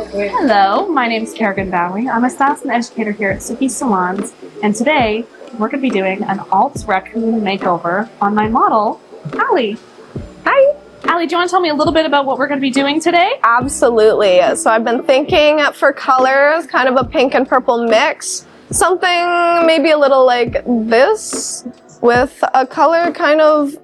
Hello, my name is Kerrigan Bowey. I'm a stylist and educator here at Salons, and today we're going to be doing an alt raccoon makeover on my model, Allie. Hi. Allie, do you want to tell me a little bit about what we're going to be doing today? Absolutely. So I've been thinking for colors, kind of a pink and purple mix. Something maybe a little like this, with a color kind of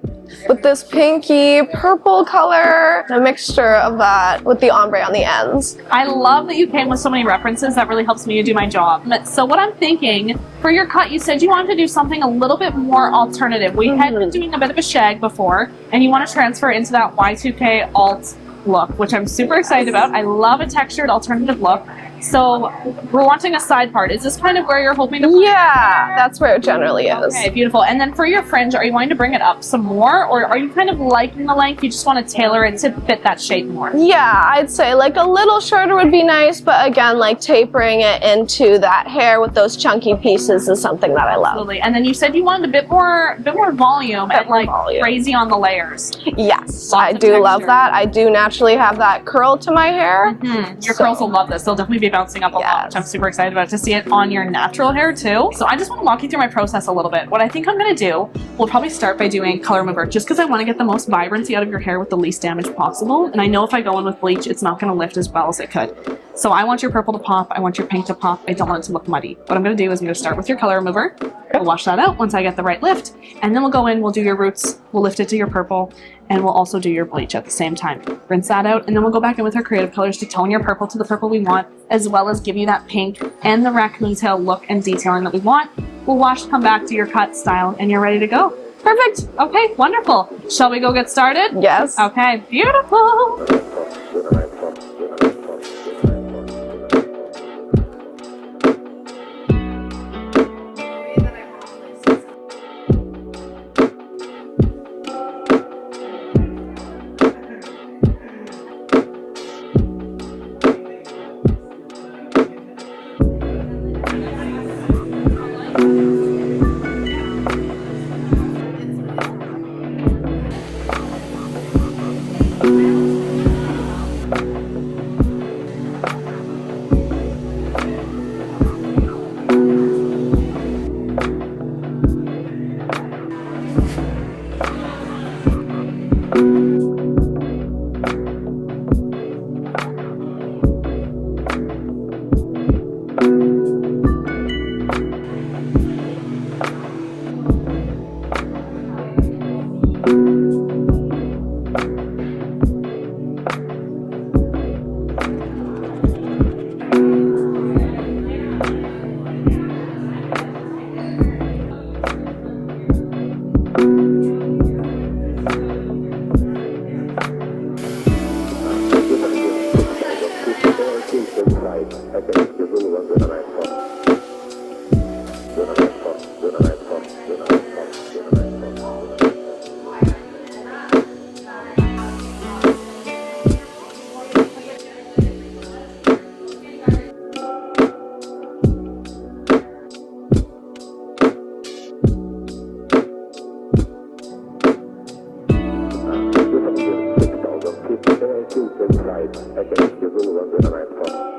with this pinky purple color, a mixture of that with the ombre on the ends. I love that you came with so many references. That really helps me to do my job. So what I'm thinking, for your cut, you said you wanted to do something a little bit more alternative. We had been doing a bit of a shag before, and you want to transfer into that Y2K alt look, which I'm super excited about. I love a textured alternative look. So we're wanting a side part. Is this kind of where you're hoping to put Yeah, that's where it generally is. Okay, beautiful. And then for your fringe, are you wanting to bring it up some more, or are you kind of liking the length? You just want to tailor it to fit that shape more? Yeah, I'd say like a little shorter would be nice, but again, like tapering it into that hair with those chunky pieces is something that I love. Absolutely. And then you said you wanted a bit more volume and like crazy on the layers. Yes, I do love that. I do naturally have that curl to my hair. Your curls will love this. They'll definitely be bouncing up a lot, which I'm super excited about, to see it on your natural hair too. So I just want to walk you through my process a little bit. What I think I'm going to do, we'll probably start by doing color remover, just because I want to get the most vibrancy out of your hair with the least damage possible. And I know if I go in with bleach, it's not going to lift as well as it could. So I want your purple to pop. I want your pink to pop. I don't want it to look muddy. What I'm going to do is I'm going to start with your color remover. We'll wash that out once I get the right lift. And then we'll go in, we'll do your roots, we'll lift it to your purple, and we'll also do your bleach at the same time. Rinse that out, and then we'll go back in with our creative colors to tone your purple to the purple we want, as well as give you that pink and the raccoon tail look and detailing that we want. We'll wash, come back to your cut, style, and you're ready to go. Perfect. Okay, wonderful. Shall we go get started? Yes. Okay, beautiful. Inside, I can give you 109